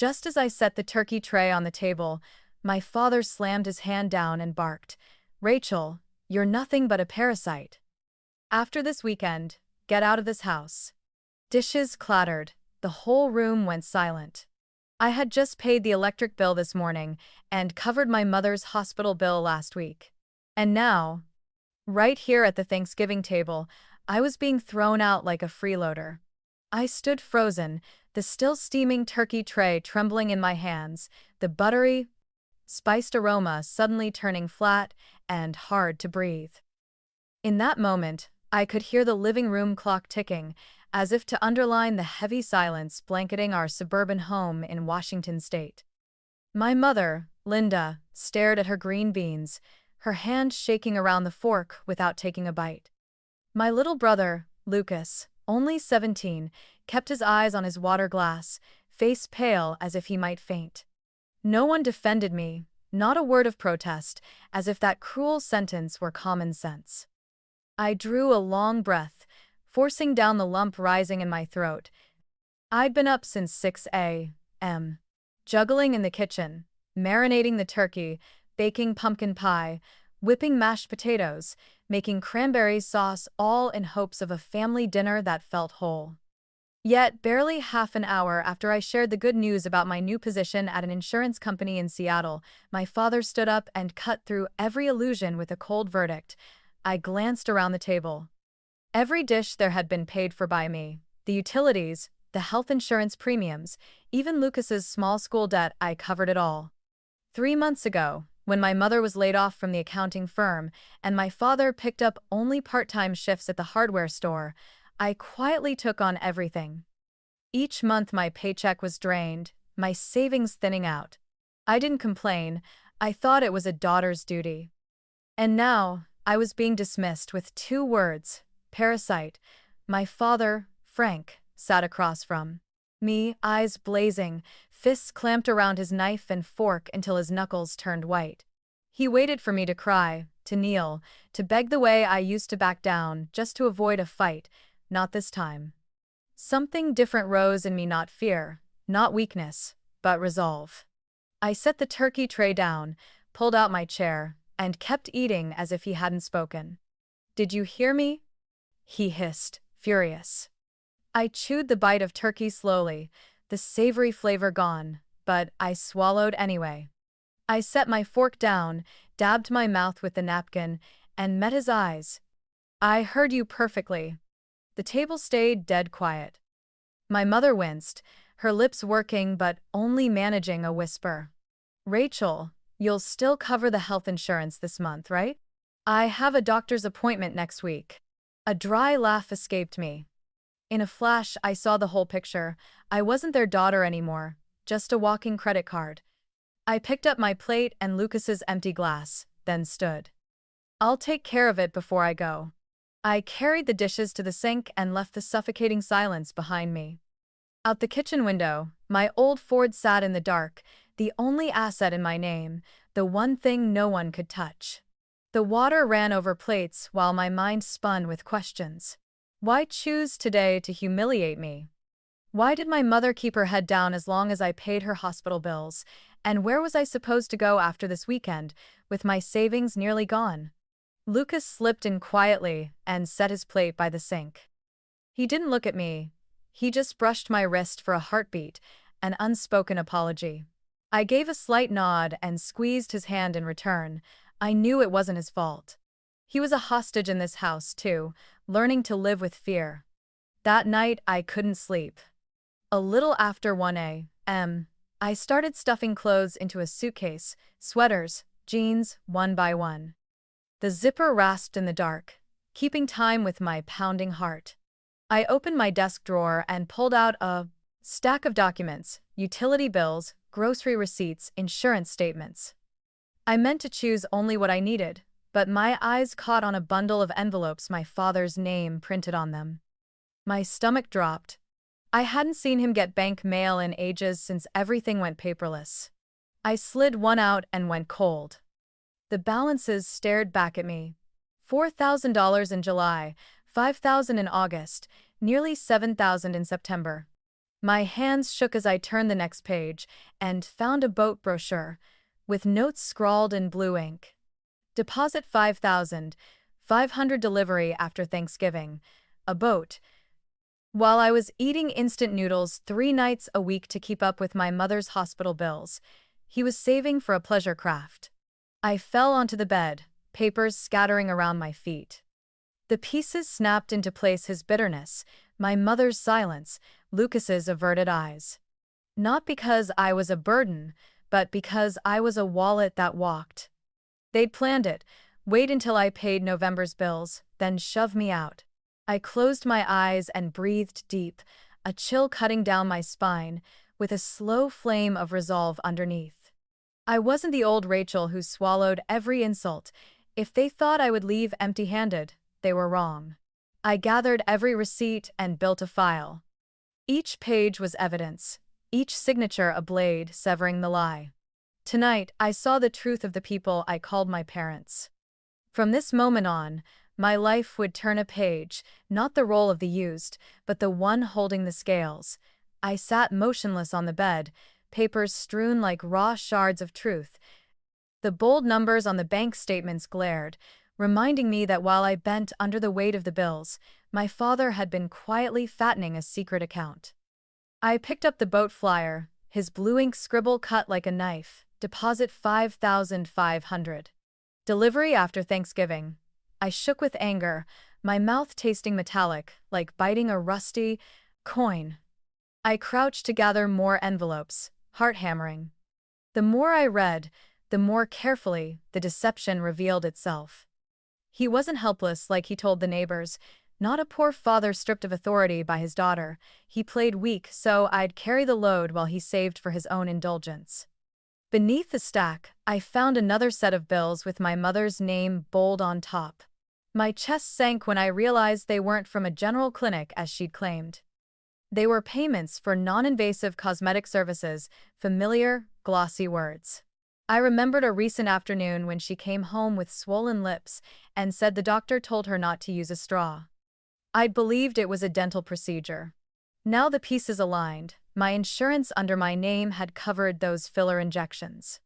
Just as I set the turkey tray on the table, my father slammed his hand down and barked, "Rachel, you're nothing but a parasite. After this weekend, get out of this house." Dishes clattered. The whole room went silent. I had just paid the electric bill this morning and covered my mother's hospital bill last week. And now, right here at the Thanksgiving table, I was being thrown out like a freeloader. I stood frozen, the still steaming turkey tray trembling in my hands, the buttery, spiced aroma suddenly turning flat and hard to breathe. In that moment, I could hear the living room clock ticking, as if to underline the heavy silence blanketing our suburban home in Washington state. My mother, Linda, stared at her green beans, her hand shaking around the fork without taking a bite. My little brother, Lucas, only 17, kept his eyes on his water glass, face pale as if he might faint. No one defended me, not a word of protest, as if that cruel sentence were common sense. I drew a long breath, forcing down the lump rising in my throat. I'd been up since 6 a.m., juggling in the kitchen, marinating the turkey, baking pumpkin pie, whipping mashed potatoes, making cranberry sauce, all in hopes of a family dinner that felt whole. Yet, barely half an hour after I shared the good news about my new position at an insurance company in Seattle, my father stood up and cut through every illusion with a cold verdict. I glanced around the table. Every dish there had been paid for by me. The utilities, the health insurance premiums, even Lucas's small school debt, I covered it all. 3 months ago, when my mother was laid off from the accounting firm and my father picked up only part-time shifts at the hardware store, I quietly took on everything. Each month my paycheck was drained, my savings thinning out. I didn't complain. I thought it was a daughter's duty. And now, I was being dismissed with 2 words, parasite. My father, Frank, sat across from me, eyes blazing, fists clamped around his knife and fork until his knuckles turned white. He waited for me to cry, to kneel, to beg the way I used to back down, just to avoid a fight. Not this time. Something different rose in me, not fear, not weakness, but resolve. I set the turkey tray down, pulled out my chair, and kept eating as if he hadn't spoken. "Did you hear me?" he hissed, furious. I chewed the bite of turkey slowly, the savory flavor gone, but I swallowed anyway. I set my fork down, dabbed my mouth with the napkin, and met his eyes. "I heard you perfectly." The table stayed dead quiet. My mother winced, her lips working but only managing a whisper. "Rachel, you'll still cover the health insurance this month, right? I have a doctor's appointment next week." A dry laugh escaped me. In a flash, I saw the whole picture. I wasn't their daughter anymore, just a walking credit card. I picked up my plate and Lucas's empty glass, then stood. "I'll take care of it before I go." I carried the dishes to the sink and left the suffocating silence behind me. Out the kitchen window, my old Ford sat in the dark, the only asset in my name, the one thing no one could touch. The water ran over plates while my mind spun with questions. Why choose today to humiliate me? Why did my mother keep her head down as long as I paid her hospital bills? And where was I supposed to go after this weekend, with my savings nearly gone? Lucas slipped in quietly and set his plate by the sink. He didn't look at me. He just brushed my wrist for a heartbeat, an unspoken apology. I gave a slight nod and squeezed his hand in return. I knew it wasn't his fault. He was a hostage in this house, too, learning to live with fear. That night, I couldn't sleep. A little after 1 a.m., I started stuffing clothes into a suitcase, sweaters, jeans, one by one. The zipper rasped in the dark, keeping time with my pounding heart. I opened my desk drawer and pulled out a stack of documents, utility bills, grocery receipts, insurance statements. I meant to choose only what I needed, but my eyes caught on a bundle of envelopes, my father's name printed on them. My stomach dropped. I hadn't seen him get bank mail in ages since everything went paperless. I slid one out and went cold. The balances stared back at me. $4,000 in July, $5,000 in August, nearly $7,000 in September. My hands shook as I turned the next page and found a boat brochure with notes scrawled in blue ink. Deposit 5,500 delivery after Thanksgiving. A boat. While I was eating instant noodles 3 nights a week to keep up with my mother's hospital bills, he was saving for a pleasure craft. I fell onto the bed, papers scattering around my feet. The pieces snapped into place: his bitterness, my mother's silence, Lucas's averted eyes. Not because I was a burden, but because I was a wallet that walked. They'd planned it: wait until I paid November's bills, then shove me out. I closed my eyes and breathed deep, a chill cutting down my spine, with a slow flame of resolve underneath. I wasn't the old Rachel who swallowed every insult. If they thought I would leave empty-handed, they were wrong. I gathered every receipt and built a file. Each page was evidence, each signature a blade severing the lie. Tonight, I saw the truth of the people I called my parents. From this moment on, my life would turn a page, not the role of the used, but the one holding the scales. I sat motionless on the bed, papers strewn like raw shards of truth. The bold numbers on the bank statements glared, reminding me that while I bent under the weight of the bills, my father had been quietly fattening a secret account. I picked up the boat flyer, his blue ink scribble cut like a knife. Deposit 5,500. Delivery after Thanksgiving. I shook with anger, my mouth tasting metallic, like biting a rusty coin. I crouched to gather more envelopes, heart hammering. The more I read, the more carefully the deception revealed itself. He wasn't helpless like he told the neighbors, not a poor father stripped of authority by his daughter. He played weak so I'd carry the load while he saved for his own indulgence. Beneath the stack, I found another set of bills with my mother's name bold on top. My chest sank when I realized they weren't from a general clinic as she'd claimed. They were payments for non-invasive cosmetic services, familiar, glossy words. I remembered a recent afternoon when she came home with swollen lips and said the doctor told her not to use a straw. I'd believed it was a dental procedure. Now the pieces aligned. My insurance under my name had covered those filler injections.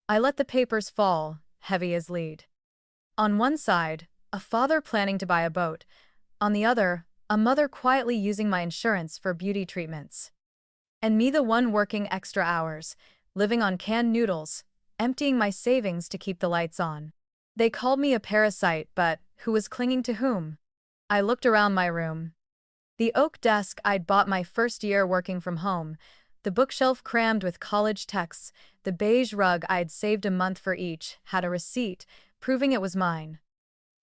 I let the papers fall, heavy as lead. On one side, a father planning to buy a boat. On the other, a mother quietly using my insurance for beauty treatments. And me, the one working extra hours, living on canned noodles, emptying my savings to keep the lights on. They called me a parasite, but who was clinging to whom? I looked around my room. The oak desk I'd bought my first year working from home, the bookshelf crammed with college texts, the beige rug I'd saved a month for each, had a receipt, proving it was mine.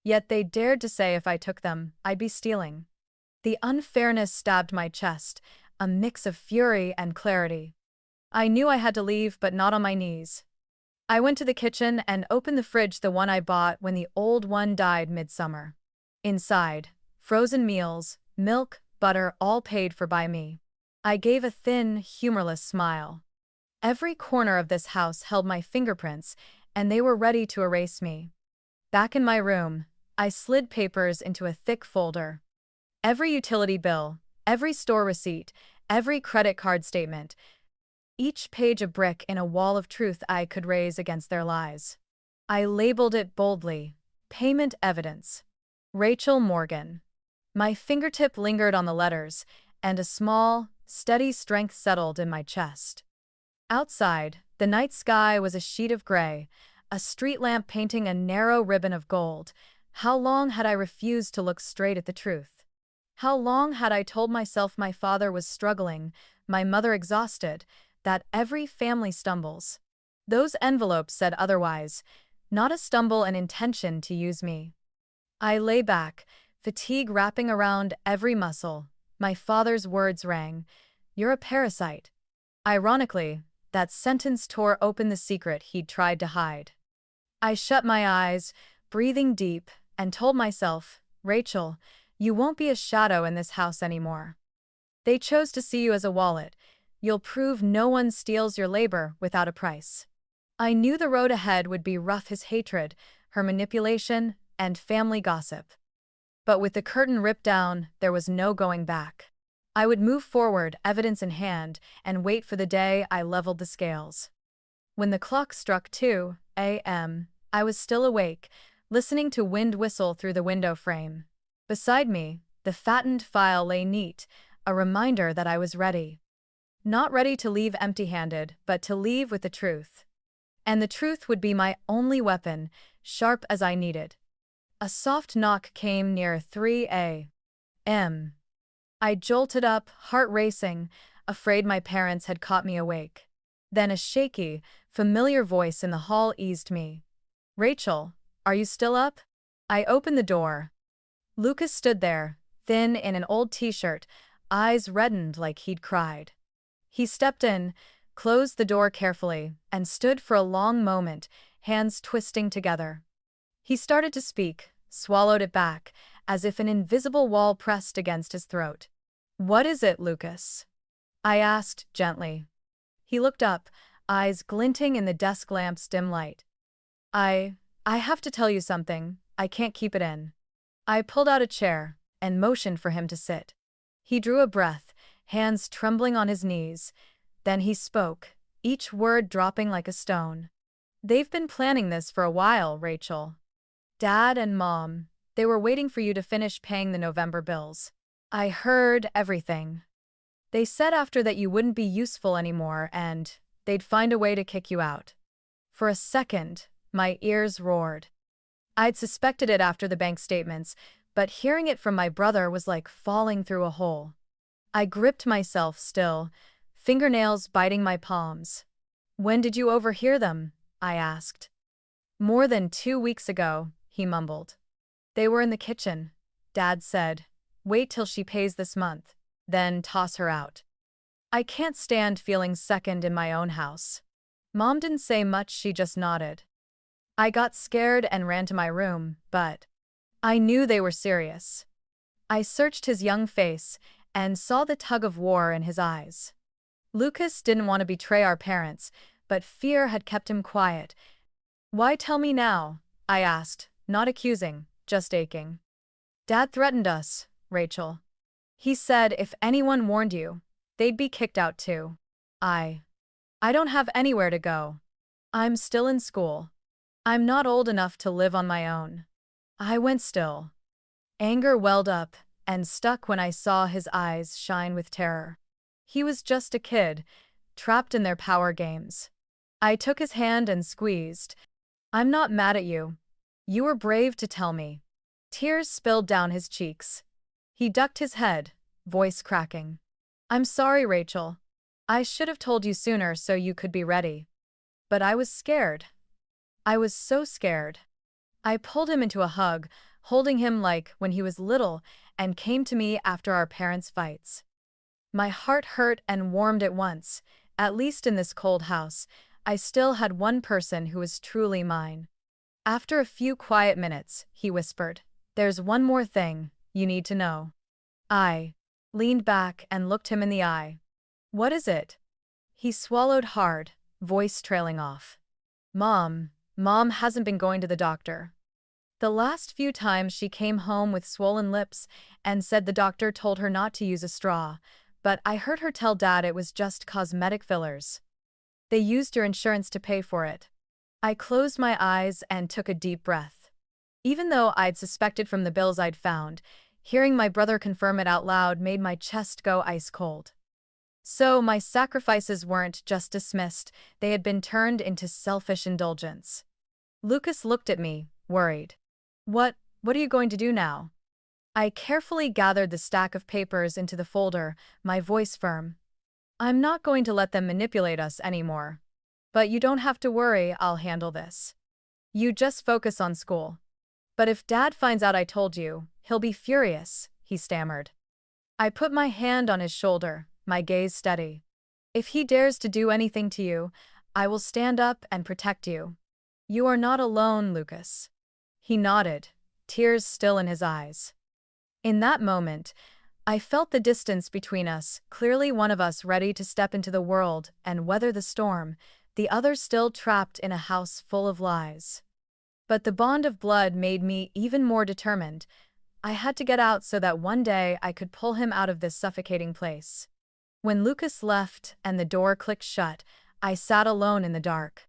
Yet they dared to say if I took them, I'd be stealing. The unfairness stabbed my chest, a mix of fury and clarity. I knew I had to leave, but not on my knees. I went to the kitchen and opened the fridge, the one I bought when the old one died midsummer. Inside, frozen meals, milk, butter, all paid for by me. I gave a thin, humorless smile. Every corner of this house held my fingerprints, and they were ready to erase me. Back in my room, I slid papers into a thick folder. Every utility bill, every store receipt, every credit card statement, each page a brick in a wall of truth I could raise against their lies. I labeled it boldly, payment evidence. Rachel Morgan. My fingertip lingered on the letters, and a small, steady strength settled in my chest. Outside, the night sky was a sheet of gray, a street lamp painting a narrow ribbon of gold. How long had I refused to look straight at the truth? How long had I told myself my father was struggling, my mother exhausted, that every family stumbles? Those envelopes said otherwise, not a stumble, an intention to use me. I lay back, fatigue wrapping around every muscle. My father's words rang, "You're a parasite." Ironically, that sentence tore open the secret he'd tried to hide. I shut my eyes, breathing deep, and told myself, "Rachel, you won't be a shadow in this house anymore. They chose to see you as a wallet. You'll prove no one steals your labor without a price." I knew the road ahead would be rough: his hatred, her manipulation, and family gossip. But with the curtain ripped down, there was no going back. I would move forward, evidence in hand, and wait for the day I leveled the scales. When the clock struck 2 a.m., I was still awake, listening to wind whistle through the window frame. Beside me, the fattened file lay neat, a reminder that I was ready. Not ready to leave empty-handed, but to leave with the truth. And the truth would be my only weapon, sharp as I needed. A soft knock came near 3 a.m. I jolted up, heart racing, afraid my parents had caught me awake. Then a shaky, familiar voice in the hall eased me. "Rachel, are you still up?" I opened the door. Lucas stood there, thin in an old t-shirt, eyes reddened like he'd cried. He stepped in, closed the door carefully, and stood for a long moment, hands twisting together. He started to speak, swallowed it back, as if an invisible wall pressed against his throat. "What is it, Lucas?" I asked, gently. He looked up, eyes glinting in the desk lamp's dim light. I have to tell you something, I can't keep it in." I pulled out a chair and motioned for him to sit. He drew a breath, hands trembling on his knees. Then he spoke, each word dropping like a stone. "They've been planning this for a while, Rachel. Dad and Mom, they were waiting for you to finish paying the November bills. I heard everything. They said after that you wouldn't be useful anymore and they'd find a way to kick you out." For a second, my ears roared. I'd suspected it after the bank statements, but hearing it from my brother was like falling through a hole. I gripped myself still, fingernails biting my palms. "When did you overhear them?" I asked. "More than 2 weeks ago," he mumbled. "They were in the kitchen. Dad said, 'Wait till she pays this month, then toss her out.' I can't stand feeling second in my own house." Mom didn't say much, she just nodded. I got scared and ran to my room, but I knew they were serious. I searched his young face and saw the tug of war in his eyes. Lucas didn't want to betray our parents, but fear had kept him quiet. "Why tell me now?" I asked, not accusing, just aching. "Dad threatened us, Rachel. He said if anyone warned you, they'd be kicked out too. I don't have anywhere to go. I'm still in school. I'm not old enough to live on my own." I went still. Anger welled up and stuck when I saw his eyes shine with terror. He was just a kid, trapped in their power games. I took his hand and squeezed. "I'm not mad at you. You were brave to tell me." Tears spilled down his cheeks. He ducked his head, voice cracking. "I'm sorry, Rachel. I should have told you sooner so you could be ready. But I was scared. I was so scared." I pulled him into a hug, holding him like when he was little and came to me after our parents' fights. My heart hurt and warmed at once. At least in this cold house, I still had one person who was truly mine. After a few quiet minutes, he whispered, "There's one more thing you need to know." I leaned back and looked him in the eye. "What is it?" He swallowed hard, voice trailing off. Mom hasn't been going to the doctor. The last few times she came home with swollen lips and said the doctor told her not to use a straw, but I heard her tell Dad it was just cosmetic fillers. They used your insurance to pay for it. I closed my eyes and took a deep breath. Even though I'd suspected from the bills I'd found, hearing my brother confirm it out loud made my chest go ice cold. So my sacrifices weren't just dismissed, they had been turned into selfish indulgence. Lucas looked at me, worried. What are you going to do now?" I carefully gathered the stack of papers into the folder, my voice firm. "I'm not going to let them manipulate us anymore. But you don't have to worry, I'll handle this. You just focus on school." "But if Dad finds out I told you, he'll be furious," he stammered. I put my hand on his shoulder, my gaze steady. "If he dares to do anything to you, I will stand up and protect you. You are not alone, Lucas." He nodded, tears still in his eyes. In that moment, I felt the distance between us, clearly one of us ready to step into the world and weather the storm, the other still trapped in a house full of lies. But the bond of blood made me even more determined. I had to get out so that one day I could pull him out of this suffocating place. When Lucas left and the door clicked shut, I sat alone in the dark.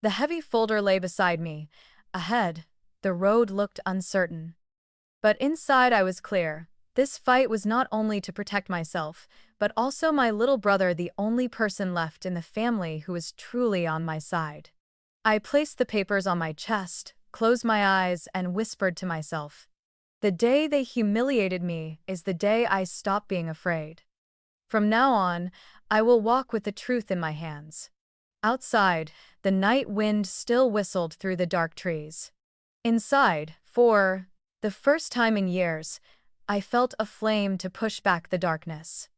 The heavy folder lay beside me. Ahead, the road looked uncertain. But inside I was clear. This fight was not only to protect myself, but also my little brother, the only person left in the family who was truly on my side. I placed the papers on my chest, closed my eyes, and whispered to myself, "The day they humiliated me is the day I stop being afraid. From now on, I will walk with the truth in my hands." Outside, the night wind still whistled through the dark trees. Inside, for the first time in years, I felt a flame to push back the darkness.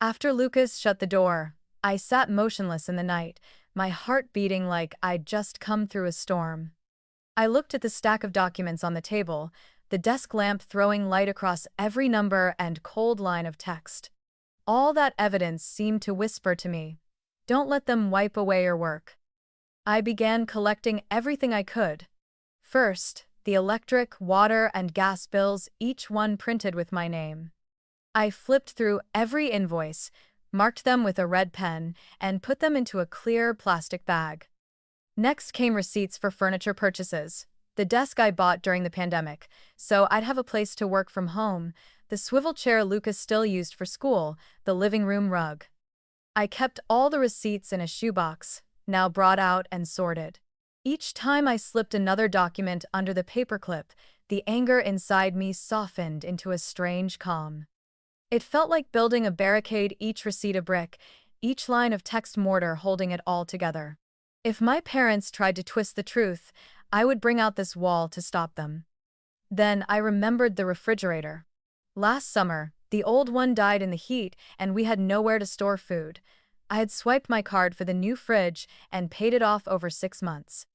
After Lucas shut the door, I sat motionless in the night, my heart beating like I'd just come through a storm. I looked at the stack of documents on the table, the desk lamp throwing light across every number and cold line of text. All that evidence seemed to whisper to me, "Don't let them wipe away your work." I began collecting everything I could. First, the electric, water, and gas bills, each one printed with my name. I flipped through every invoice, marked them with a red pen, and put them into a clear plastic bag. Next came receipts for furniture purchases. The desk I bought during the pandemic, so I'd have a place to work from home, the swivel chair Lucas still used for school, the living room rug. I kept all the receipts in a shoebox, now brought out and sorted. Each time I slipped another document under the paperclip, the anger inside me softened into a strange calm. It felt like building a barricade, each receipt a brick, each line of text mortar holding it all together. If my parents tried to twist the truth, I would bring out this wall to stop them. Then I remembered the refrigerator. Last summer, the old one died in the heat and we had nowhere to store food. I had swiped my card for the new fridge and paid it off over 6 months.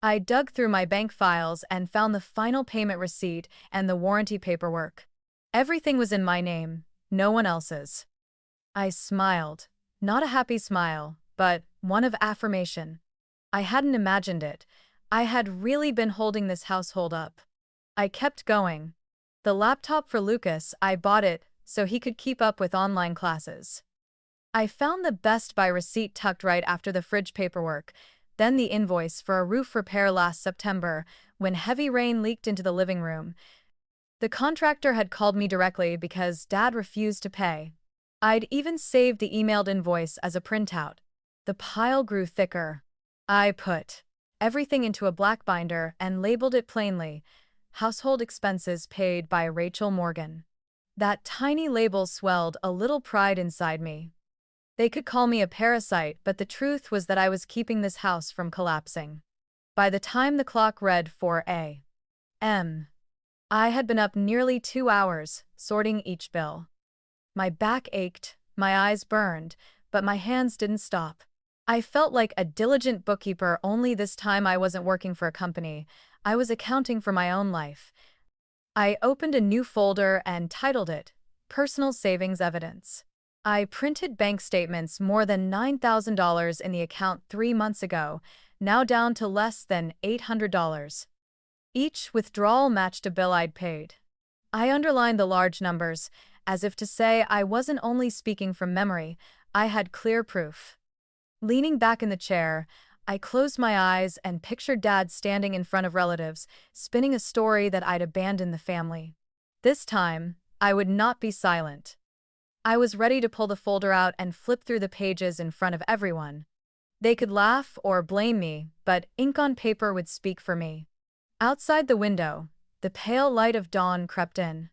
I dug through my bank files and found the final payment receipt and the warranty paperwork. Everything was in my name, no one else's. I smiled, not a happy smile, but one of affirmation. I hadn't imagined it. I had really been holding this household up. I kept going. The laptop for Lucas, I bought it so he could keep up with online classes. I found the Best Buy receipt tucked right after the fridge paperwork, then the invoice for a roof repair last September when heavy rain leaked into the living room. The contractor had called me directly because Dad refused to pay. I'd even saved the emailed invoice as a printout. The pile grew thicker. I put everything into a black binder and labeled it plainly, "Household expenses paid by Rachel Morgan." That tiny label swelled a little pride inside me. They could call me a parasite, but the truth was that I was keeping this house from collapsing. By the time the clock read 4 a.m., I had been up nearly 2 hours, sorting each bill. My back ached, my eyes burned, but my hands didn't stop. I felt like a diligent bookkeeper, only this time I wasn't working for a company. I was accounting for my own life. I opened a new folder and titled it, "Personal Savings Evidence." I printed bank statements, more than $9,000 in the account 3 months ago, now down to less than $800. Each withdrawal matched a bill I'd paid. I underlined the large numbers, as if to say I wasn't only speaking from memory, I had clear proof. Leaning back in the chair, I closed my eyes and pictured Dad standing in front of relatives, spinning a story that I'd abandoned the family. This time, I would not be silent. I was ready to pull the folder out and flip through the pages in front of everyone. They could laugh or blame me, but ink on paper would speak for me. Outside the window, the pale light of dawn crept in.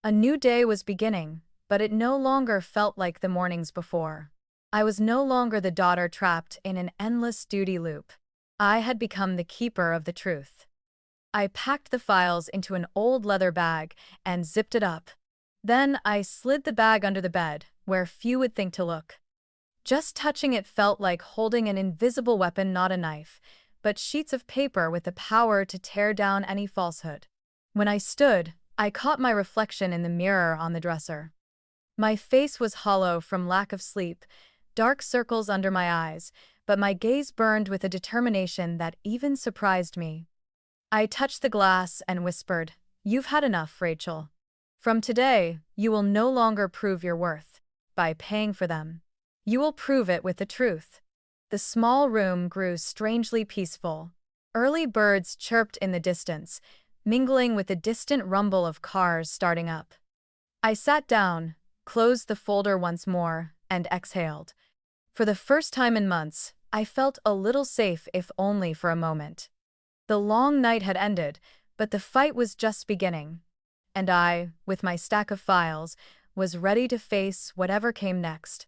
A new day was beginning, but it no longer felt like the mornings before. I was no longer the daughter trapped in an endless duty loop. I had become the keeper of the truth. I packed the files into an old leather bag and zipped it up. Then I slid the bag under the bed, where few would think to look. Just touching it felt like holding an invisible weapon, not a knife, but sheets of paper with the power to tear down any falsehood. When I stood, I caught my reflection in the mirror on the dresser. My face was hollow from lack of sleep, dark circles under my eyes, but my gaze burned with a determination that even surprised me. I touched the glass and whispered, You've had enough, Rachel. From today, you will no longer prove your worth by paying for them. You will prove it with the truth. The small room grew strangely peaceful. Early birds chirped in the distance, mingling with the distant rumble of cars starting up. I sat down, closed the folder once more, and exhaled. For the first time in months, I felt a little safe, if only for a moment. The long night had ended, but the fight was just beginning. And I, with my stack of files, was ready to face whatever came next.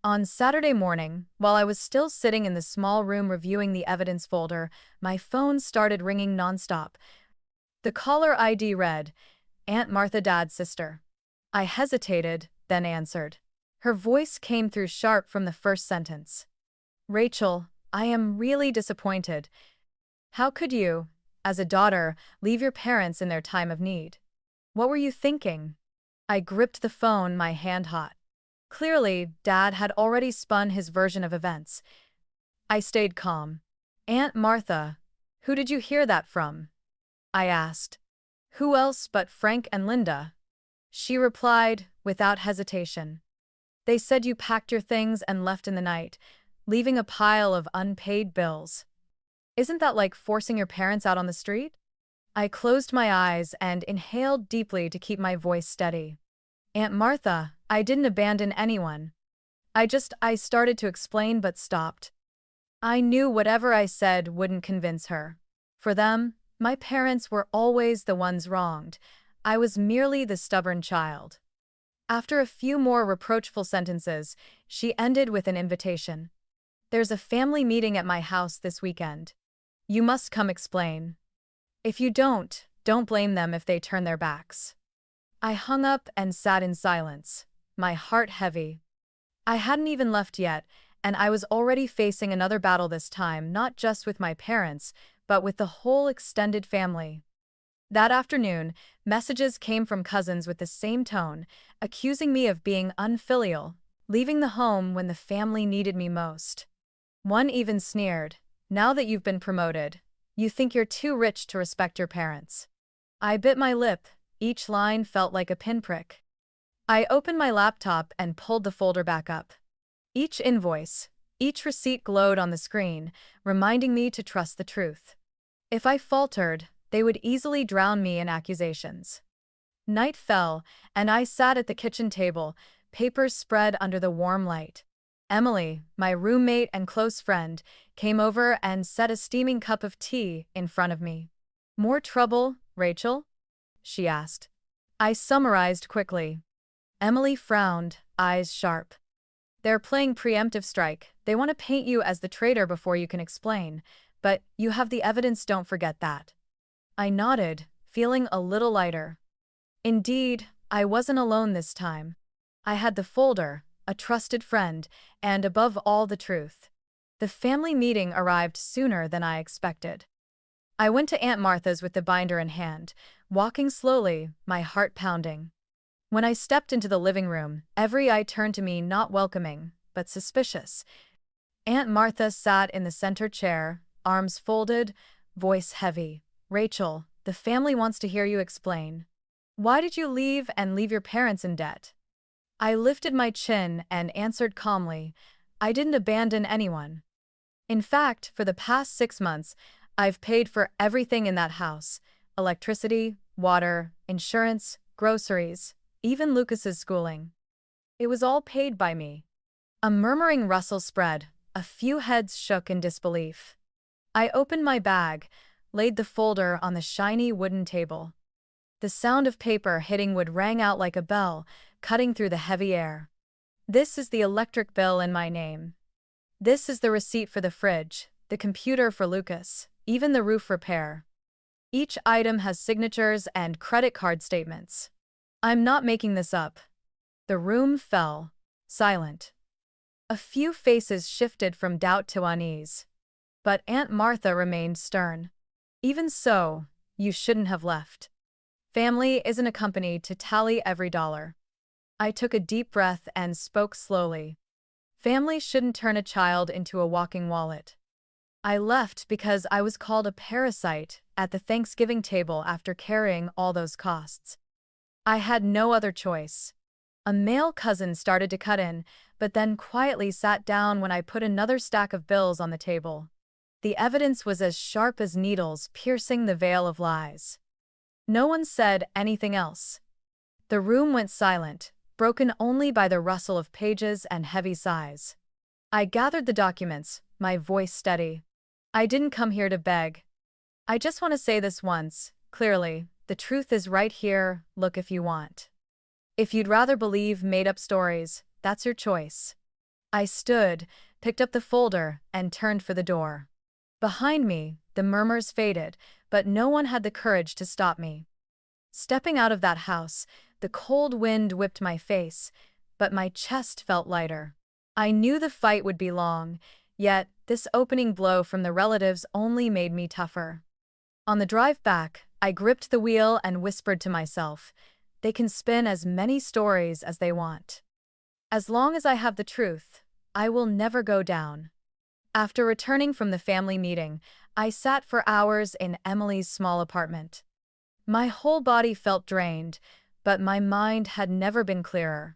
On Saturday morning, while I was still sitting in the small room reviewing the evidence folder, my phone started ringing nonstop. The caller ID read, "Aunt Martha, Dad's sister." I hesitated, then answered. Her voice came through sharp from the first sentence. "Rachel, I am really disappointed. How could you, as a daughter, leave your parents in their time of need? What were you thinking?" I gripped the phone, my hand hot. Clearly, Dad had already spun his version of events. I stayed calm. "Aunt Martha, who did you hear that from?" I asked. "Who else but Frank and Linda?" She replied, without hesitation. "They said you packed your things and left in the night, leaving a pile of unpaid bills. Isn't that like forcing your parents out on the street?" I closed my eyes and inhaled deeply to keep my voice steady. "Aunt Martha, I didn't abandon anyone. I started to explain but stopped. I knew whatever I said wouldn't convince her. For them, my parents were always the ones wronged. I was merely the stubborn child." After a few more reproachful sentences, she ended with an invitation. "There's a family meeting at my house this weekend. You must come explain. If you don't blame them if they turn their backs." I hung up and sat in silence, my heart heavy. I hadn't even left yet, and I was already facing another battle this time, not just with my parents, but with the whole extended family. That afternoon, messages came from cousins with the same tone, accusing me of being unfilial, leaving the home when the family needed me most. One even sneered, "Now that you've been promoted, you think you're too rich to respect your parents." I bit my lip. Each line felt like a pinprick. I opened my laptop and pulled the folder back up. Each invoice, each receipt glowed on the screen, reminding me to trust the truth. If I faltered, they would easily drown me in accusations. Night fell, and I sat at the kitchen table, papers spread under the warm light. Emily, my roommate and close friend, came over and set a steaming cup of tea in front of me. "More trouble, Rachel?" she asked. I summarized quickly. Emily frowned, eyes sharp. "They're playing preemptive strike. They want to paint you as the traitor before you can explain. But you have the evidence, don't forget that." I nodded, feeling a little lighter. Indeed, I wasn't alone this time. I had the folder, a trusted friend, and above all, the truth. The family meeting arrived sooner than I expected. I went to Aunt Martha's with the binder in hand, walking slowly, my heart pounding. When I stepped into the living room, every eye turned to me, not welcoming, but suspicious. Aunt Martha sat in the center chair, arms folded, voice heavy. "Rachel, the family wants to hear you explain. Why did you leave your parents in debt?" I lifted my chin and answered calmly, "I didn't abandon anyone. In fact, for the past 6 months, I've paid for everything in that house: electricity, water, insurance, groceries, even Lucas's schooling. It was all paid by me." A murmuring rustle spread, a few heads shook in disbelief. I opened my bag, laid the folder on the shiny wooden table. The sound of paper hitting wood rang out like a bell, cutting through the heavy air. "This is the electric bill in my name. This is the receipt for the fridge, the computer for Lucas, even the roof repair. Each item has signatures and credit card statements. I'm not making this up." The room fell, silent. A few faces shifted from doubt to unease. But Aunt Martha remained stern. "Even so, you shouldn't have left. Family isn't a company to tally every dollar." I took a deep breath and spoke slowly. "Family shouldn't turn a child into a walking wallet." I left because I was called a parasite at the Thanksgiving table after carrying all those costs. I had no other choice. A male cousin started to cut in, but then quietly sat down when I put another stack of bills on the table. The evidence was as sharp as needles piercing the veil of lies. No one said anything else. The room went silent, broken only by the rustle of pages and heavy sighs. I gathered the documents, my voice steady. I didn't come here to beg. I just want to say this once, clearly, the truth is right here, look if you want. If you'd rather believe made-up stories, that's your choice. I stood, picked up the folder, and turned for the door. Behind me, the murmurs faded, but no one had the courage to stop me. Stepping out of that house, the cold wind whipped my face, but my chest felt lighter. I knew the fight would be long, yet this opening blow from the relatives only made me tougher. On the drive back, I gripped the wheel and whispered to myself, they can spin as many stories as they want. As long as I have the truth, I will never go down. After returning from the family meeting, I sat for hours in Emily's small apartment. My whole body felt drained, but my mind had never been clearer.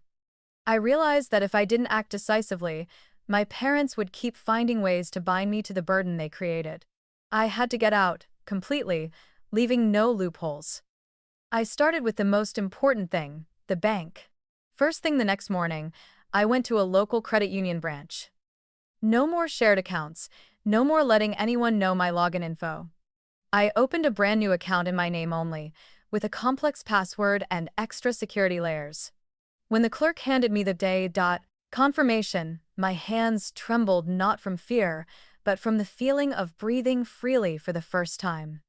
I realized that if I didn't act decisively, my parents would keep finding ways to bind me to the burden they created. I had to get out, completely, leaving no loopholes. I started with the most important thing, the bank. First thing the next morning, I went to a local credit union branch. No more shared accounts, no more letting anyone know my login info. I opened a brand new account in my name only, with a complex password and extra security layers. When the clerk handed me the confirmation, my hands trembled not from fear, but from the feeling of breathing freely for the first time.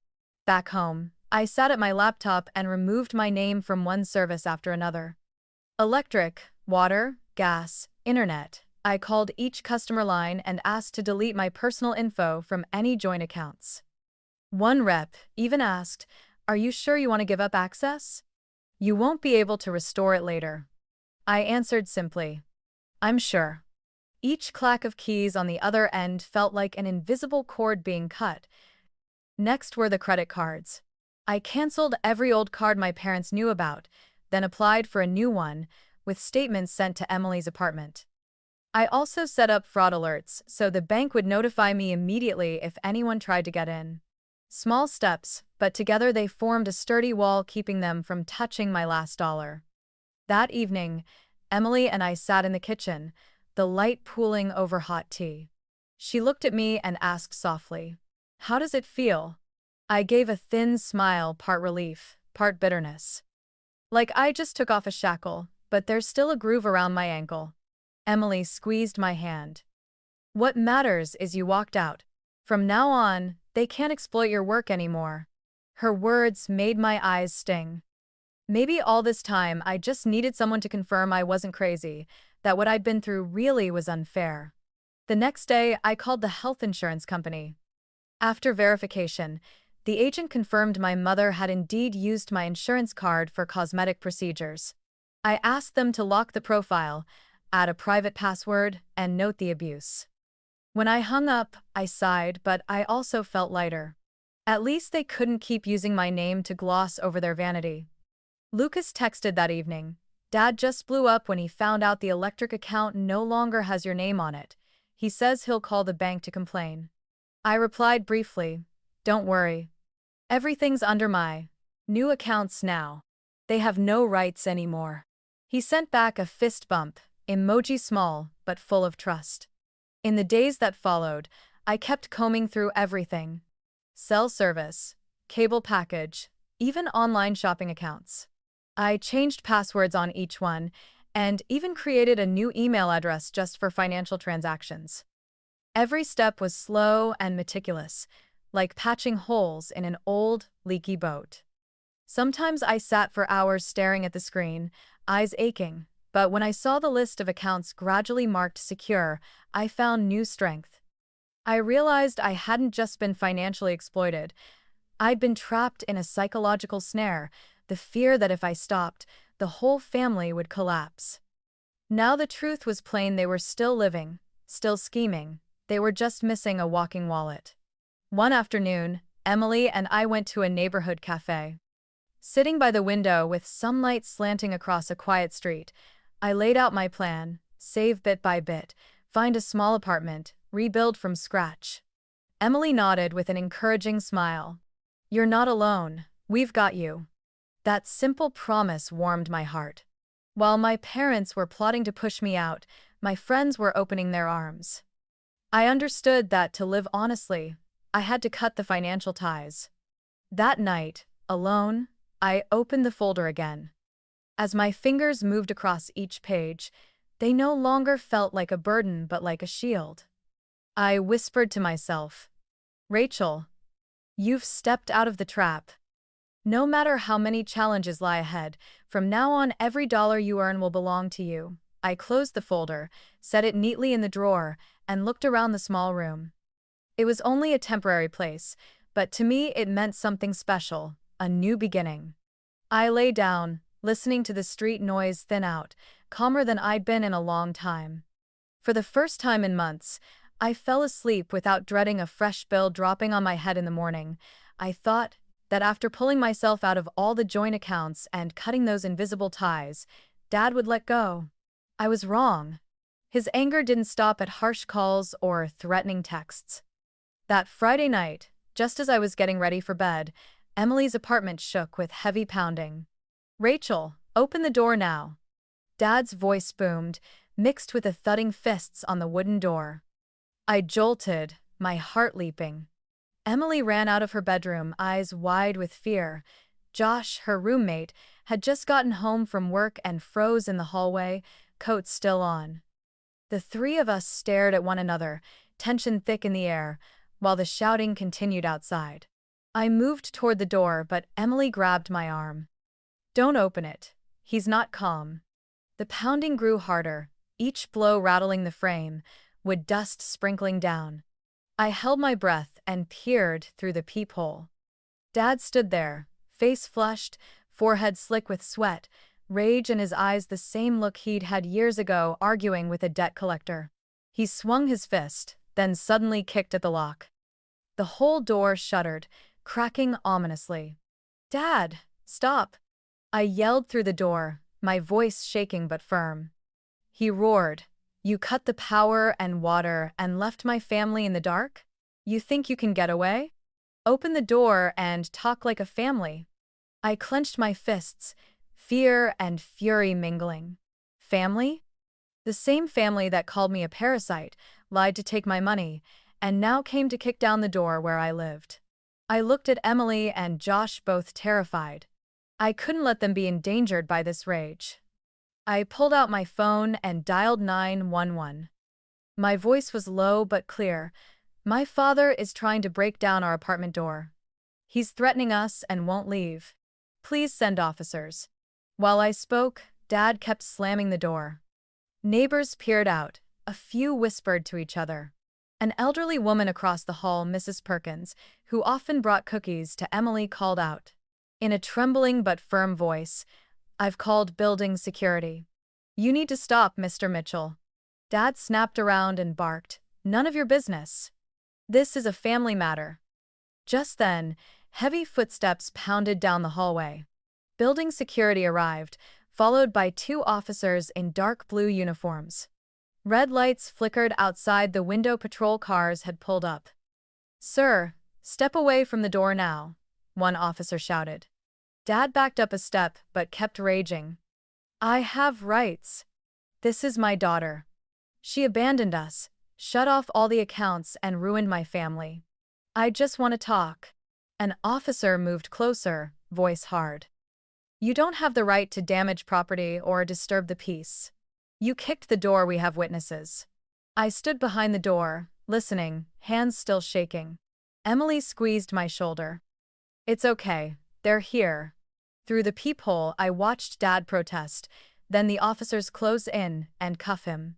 Back home, I sat at my laptop and removed my name from one service after another. Electric, water, gas, internet. I called each customer line and asked to delete my personal info from any joint accounts. One rep even asked, "Are you sure you want to give up access? You won't be able to restore it later." I answered simply, "I'm sure." Each clack of keys on the other end felt like an invisible cord being cut. Next were the credit cards. I canceled every old card my parents knew about, then applied for a new one, with statements sent to Emily's apartment. I also set up fraud alerts so the bank would notify me immediately if anyone tried to get in. Small steps, but together they formed a sturdy wall keeping them from touching my last dollar. That evening, Emily and I sat in the kitchen, the light pooling over hot tea. She looked at me and asked softly, "How does it feel?" I gave a thin smile, part relief, part bitterness. Like I just took off a shackle, but there's still a groove around my ankle. Emily squeezed my hand. "What matters is you walked out. From now on, they can't exploit your work anymore." Her words made my eyes sting. Maybe all this time I just needed someone to confirm I wasn't crazy, that what I'd been through really was unfair. The next day, I called the health insurance company. After verification, the agent confirmed my mother had indeed used my insurance card for cosmetic procedures. I asked them to lock the profile, add a private password, and note the abuse. When I hung up, I sighed, but I also felt lighter. At least they couldn't keep using my name to gloss over their vanity. Lucas texted that evening. "Dad just blew up when he found out the electric account no longer has your name on it. He says he'll call the bank to complain." I replied briefly, "Don't worry. Everything's under my new accounts now. They have no rights anymore." He sent back a fist bump, emoji small but full of trust. In the days that followed, I kept combing through everything. Cell service, cable package, even online shopping accounts. I changed passwords on each one, and even created a new email address just for financial transactions. Every step was slow and meticulous, like patching holes in an old, leaky boat. Sometimes I sat for hours staring at the screen, eyes aching, but when I saw the list of accounts gradually marked secure, I found new strength. I realized I hadn't just been financially exploited. I'd been trapped in a psychological snare, the fear that if I stopped, the whole family would collapse. Now the truth was plain: they were still living, still scheming, They were just missing a walking wallet. One afternoon, Emily and I went to a neighborhood cafe. Sitting by the window with sunlight slanting across a quiet street, I laid out my plan: save bit by bit, find a small apartment, rebuild from scratch. Emily nodded with an encouraging smile. "You're not alone. We've got you." That simple promise warmed my heart. While my parents were plotting to push me out, my friends were opening their arms. I understood that to live honestly, I had to cut the financial ties. That night, alone, I opened the folder again. As my fingers moved across each page, they no longer felt like a burden but like a shield. I whispered to myself, "Rachel, you've stepped out of the trap. No matter how many challenges lie ahead, from now on every dollar you earn will belong to you." I closed the folder, set it neatly in the drawer, and looked around the small room. It was only a temporary place, but to me it meant something special, a new beginning. I lay down, listening to the street noise thin out, calmer than I'd been in a long time. For the first time in months, I fell asleep without dreading a fresh bill dropping on my head in the morning. I thought that after pulling myself out of all the joint accounts and cutting those invisible ties, Dad would let go. I was wrong. His anger didn't stop at harsh calls or threatening texts. That Friday night, just as I was getting ready for bed, Emily's apartment shook with heavy pounding. "Rachel, open the door now." Dad's voice boomed, mixed with the thudding fists on the wooden door. I jolted, my heart leaping. Emily ran out of her bedroom, eyes wide with fear. Josh, her roommate, had just gotten home from work and froze in the hallway, coat still on. The three of us stared at one another, tension thick in the air, while the shouting continued outside. I moved toward the door, but Emily grabbed my arm. "Don't open it. He's not calm." The pounding grew harder, each blow rattling the frame, wood dust sprinkling down. I held my breath and peered through the peephole. Dad stood there, face flushed, forehead slick with sweat, rage in his eyes, the same look he'd had years ago arguing with a debt collector. He swung his fist, then suddenly kicked at the lock. The whole door shuddered, cracking ominously. "Dad, stop!" I yelled through the door, my voice shaking but firm. He roared, "You cut the power and water and left my family in the dark? You think you can get away? Open the door and talk like a family." I clenched my fists, fear and fury mingling. Family? The same family that called me a parasite, lied to take my money, and now came to kick down the door where I lived. I looked at Emily and Josh, both terrified. I couldn't let them be endangered by this rage. I pulled out my phone and dialed 911. My voice was low but clear. "My father is trying to break down our apartment door. He's threatening us and won't leave. Please send officers." While I spoke, Dad kept slamming the door. Neighbors peered out, a few whispered to each other. An elderly woman across the hall, Mrs. Perkins, who often brought cookies to Emily, called out. In a trembling but firm voice, "I've called building security. You need to stop, Mr. Mitchell." Dad snapped around and barked, "None of your business. This is a family matter." Just then, heavy footsteps pounded down the hallway. Building security arrived, followed by two officers in dark blue uniforms. Red lights flickered outside the window. Patrol cars had pulled up. "Sir, step away from the door now," one officer shouted. Dad backed up a step but kept raging. "I have rights. This is my daughter. She abandoned us, shut off all the accounts, and ruined my family. I just want to talk." An officer moved closer, voice hard. "You don't have the right to damage property or disturb the peace. You kicked the door. We have witnesses." I stood behind the door, listening, hands still shaking. Emily squeezed my shoulder. "It's okay. They're here." Through the peephole, I watched Dad protest, then the officers close in and cuff him.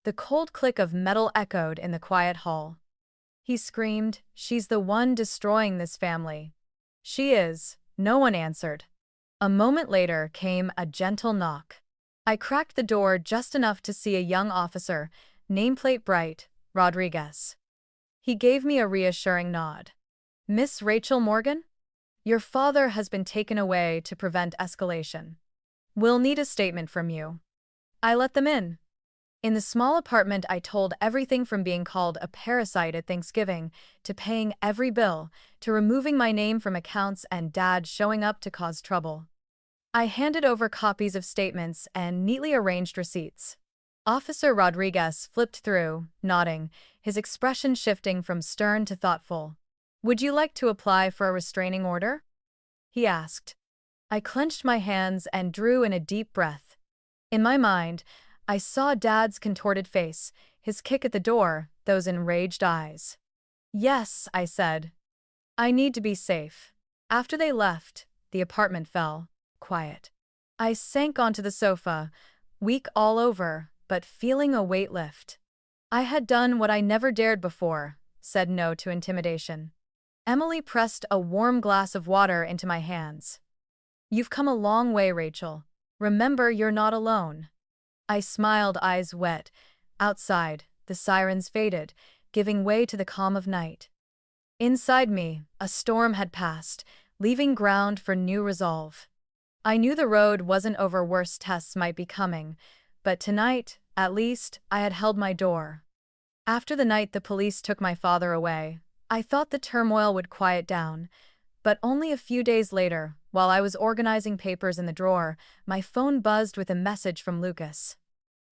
The cold click of metal echoed in the quiet hall. He screamed, "She's the one destroying this family." "She is." No one answered. A moment later came a gentle knock. I cracked the door just enough to see a young officer, nameplate bright, Rodriguez. He gave me a reassuring nod. Miss Rachel Morgan? Your father has been taken away to prevent escalation. We'll need a statement from you. I let them in. In the small apartment, I told everything from being called a parasite at Thanksgiving, to paying every bill, to removing my name from accounts and Dad showing up to cause trouble. I handed over copies of statements and neatly arranged receipts. Officer Rodriguez flipped through, nodding, his expression shifting from stern to thoughtful. Would you like to apply for a restraining order? He asked. I clenched my hands and drew in a deep breath. In my mind, I saw Dad's contorted face, his kick at the door, those enraged eyes. Yes, I said. I need to be safe. After they left, the apartment fell quiet. I sank onto the sofa, weak all over, but feeling a weight lift. I had done what I never dared before, said no to intimidation. Emily pressed a warm glass of water into my hands. You've come a long way, Rachel. Remember, you're not alone. I smiled, eyes wet. Outside, the sirens faded, giving way to the calm of night. Inside me, a storm had passed, leaving ground for new resolve. I knew the road wasn't over, worse tests might be coming, but tonight, at least, I had held my door. After the night the police took my father away, I thought the turmoil would quiet down, but only a few days later, while I was organizing papers in the drawer, my phone buzzed with a message from Lucas.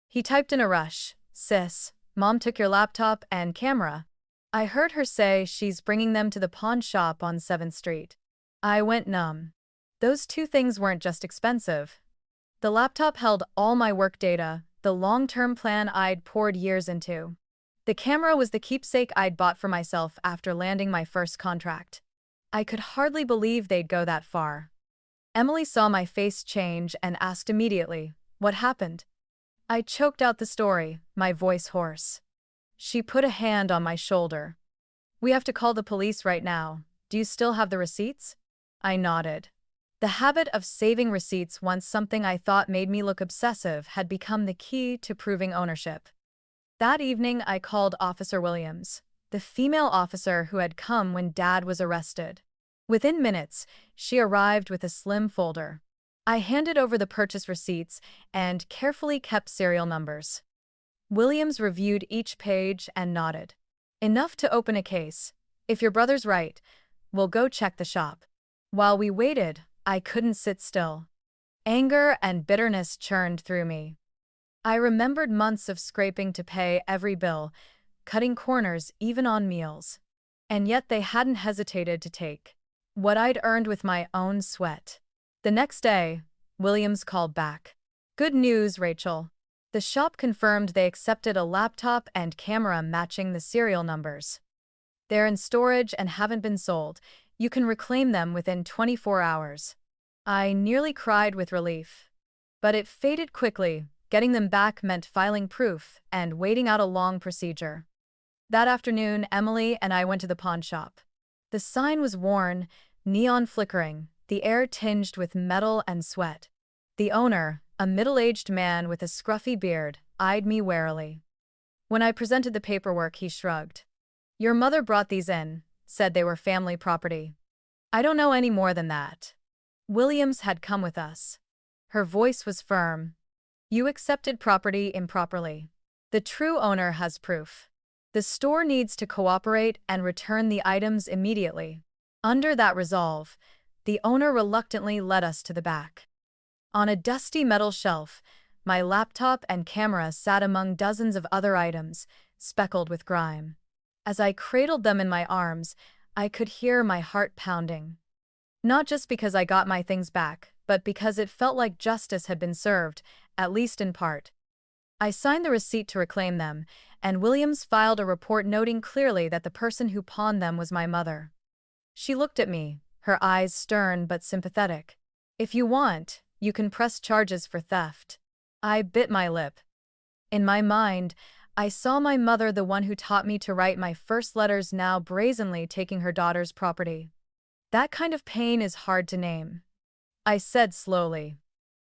He typed in a rush, "Sis, Mom took your laptop and camera." I heard her say she's bringing them to the pawn shop on 7th Street. I went numb. Those two things weren't just expensive. The laptop held all my work data, the long-term plan I'd poured years into. The camera was the keepsake I'd bought for myself after landing my first contract. I could hardly believe they'd go that far. Emily saw my face change and asked immediately, "What happened?" I choked out the story, my voice hoarse. She put a hand on my shoulder. "We have to call the police right now. Do you still have the receipts?" I nodded. The habit of saving receipts, once something I thought made me look obsessive, had become the key to proving ownership. That evening I called Officer Williams, the female officer who had come when Dad was arrested. Within minutes, she arrived with a slim folder. I handed over the purchase receipts and carefully kept serial numbers. Williams reviewed each page and nodded. "Enough to open a case. If your brother's right, we'll go check the shop." While we waited, I couldn't sit still. Anger and bitterness churned through me. I remembered months of scraping to pay every bill, cutting corners even on meals. And yet they hadn't hesitated to take what I'd earned with my own sweat. The next day, Williams called back. "Good news, Rachel. The shop confirmed they accepted a laptop and camera matching the serial numbers. They're in storage and haven't been sold. You can reclaim them within 24 hours. I nearly cried with relief. But it faded quickly. Getting them back meant filing proof and waiting out a long procedure. That afternoon, Emily and I went to the pawn shop. The sign was worn, neon flickering, the air tinged with metal and sweat. The owner, a middle-aged man with a scruffy beard, eyed me warily. When I presented the paperwork, he shrugged. "Your mother brought these in, said they were family property. I don't know any more than that. Williams had come with us." Her voice was firm. "You accepted property improperly. The true owner has proof. The store needs to cooperate and return the items immediately." Under that resolve, the owner reluctantly led us to the back. On a dusty metal shelf, my laptop and camera sat among dozens of other items, speckled with grime. As I cradled them in my arms, I could hear my heart pounding. Not just because I got my things back, but because it felt like justice had been served, at least in part. I signed the receipt to reclaim them, and Williams filed a report noting clearly that the person who pawned them was my mother. She looked at me, her eyes stern but sympathetic. "If you want, you can press charges for theft." I bit my lip. In my mind, I saw my mother, the one who taught me to write my first letters, now brazenly taking her daughter's property. That kind of pain is hard to name. I said slowly,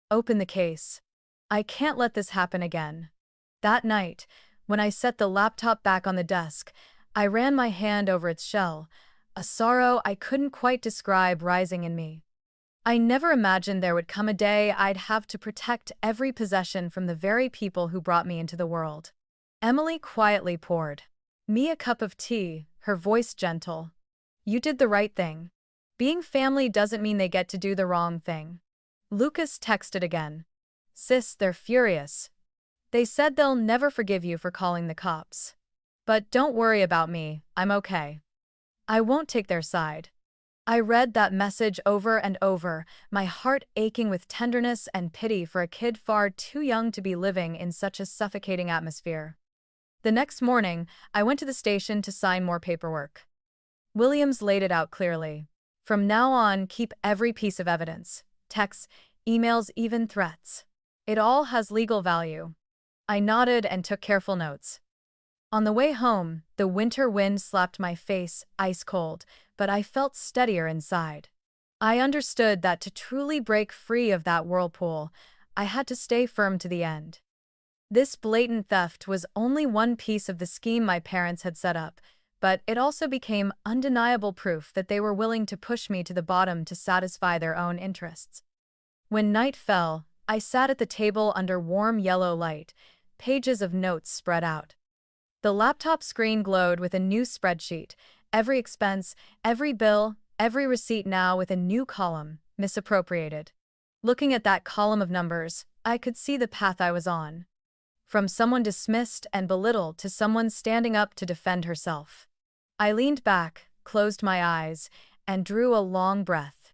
"Open the case. I can't let this happen again." That night, When I set the laptop back on the desk, I ran my hand over its shell, a sorrow I couldn't quite describe rising in me. I never imagined there would come a day I'd have to protect every possession from the very people who brought me into the world. Emily quietly poured me a cup of tea, her voice gentle. You did the right thing. Being family doesn't mean they get to do the wrong thing. Lucas texted again. Sis, they're furious. They said they'll never forgive you for calling the cops. But don't worry about me, I'm okay. I won't take their side. I read that message over and over, my heart aching with tenderness and pity for a kid far too young to be living in such a suffocating atmosphere. The next morning, I went to the station to sign more paperwork. Williams laid it out clearly. From now on, keep every piece of evidence. Texts, emails, even threats. It all has legal value. I nodded and took careful notes. On the way home, the winter wind slapped my face ice cold, but I felt steadier inside. I understood that to truly break free of that whirlpool, I had to stay firm to the end. This blatant theft was only one piece of the scheme my parents had set up, but it also became undeniable proof that they were willing to push me to the bottom to satisfy their own interests. When night fell, I sat at the table under warm yellow light, pages of notes spread out. The laptop screen glowed with a new spreadsheet, every expense, every bill, every receipt now with a new column, misappropriated. Looking at that column of numbers, I could see the path I was on. From someone dismissed and belittled to someone standing up to defend herself. I leaned back, closed my eyes, and drew a long breath.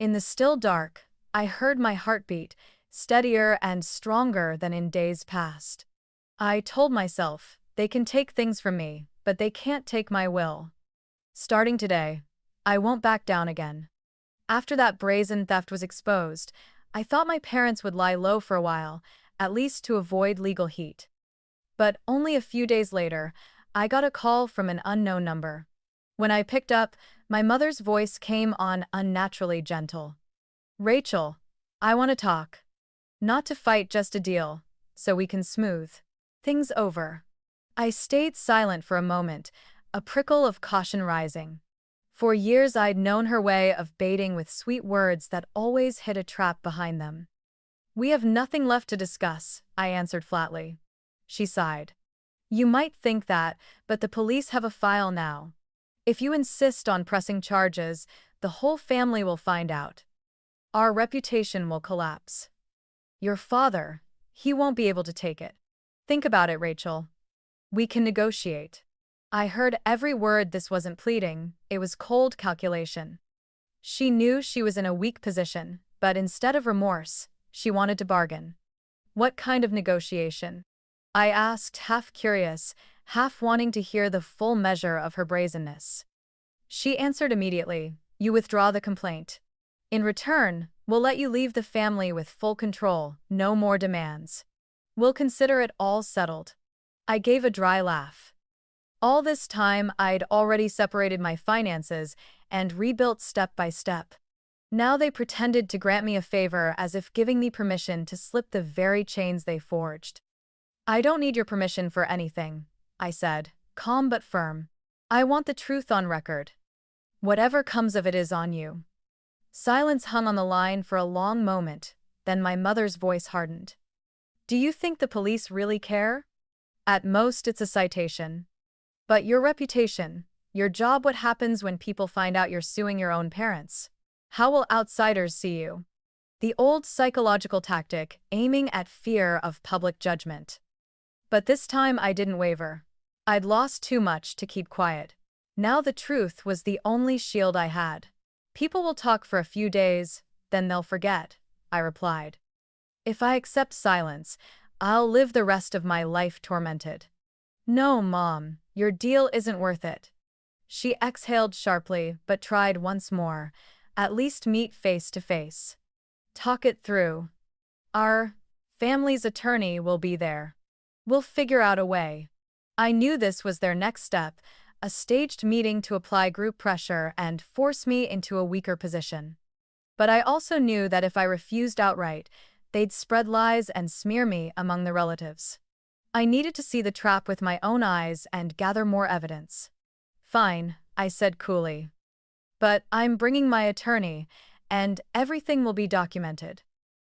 In the still dark, I heard my heartbeat, steadier and stronger than in days past. I told myself, they can take things from me, but they can't take my will. Starting today, I won't back down again. After that brazen theft was exposed, I thought my parents would lie low for a while, at least to avoid legal heat. But only a few days later, I got a call from an unknown number. When I picked up, my mother's voice came on unnaturally gentle. Rachel, I want to talk. Not to fight, just a deal, so we can smooth things over. I stayed silent for a moment, a prickle of caution rising. For years I'd known her way of baiting with sweet words that always hid a trap behind them. We have nothing left to discuss, I answered flatly. She sighed. You might think that, but the police have a file now. If you insist on pressing charges, the whole family will find out. Our reputation will collapse. Your father, he won't be able to take it. Think about it, Rachel. We can negotiate. I heard every word. This wasn't pleading, it was cold calculation. She knew she was in a weak position, but instead of remorse, she wanted to bargain. What kind of negotiation? I asked, half curious, half wanting to hear the full measure of her brazenness. She answered immediately, you withdraw the complaint. In return, we'll let you leave the family with full control, no more demands. We'll consider it all settled. I gave a dry laugh. All this time, I'd already separated my finances and rebuilt step by step. Now they pretended to grant me a favor as if giving me permission to slip the very chains they forged. I don't need your permission for anything, I said, calm but firm. I want the truth on record. Whatever comes of it is on you. Silence hung on the line for a long moment, then my mother's voice hardened. Do you think the police really care? At most, it's a citation. But your reputation, your job, what happens when people find out you're suing your own parents? How will outsiders see you? The old psychological tactic, aiming at fear of public judgment. But this time I didn't waver. I'd lost too much to keep quiet. Now the truth was the only shield I had. People will talk for a few days, then they'll forget, I replied. If I accept silence, I'll live the rest of my life tormented. No, Mom, your deal isn't worth it. She exhaled sharply, but tried once more. At least meet face to face. Talk it through. Our family's attorney will be there. We'll figure out a way. I knew this was their next step, a staged meeting to apply group pressure and force me into a weaker position. But I also knew that if I refused outright, they'd spread lies and smear me among the relatives. I needed to see the trap with my own eyes and gather more evidence. Fine, I said coolly. But I'm bringing my attorney, and everything will be documented.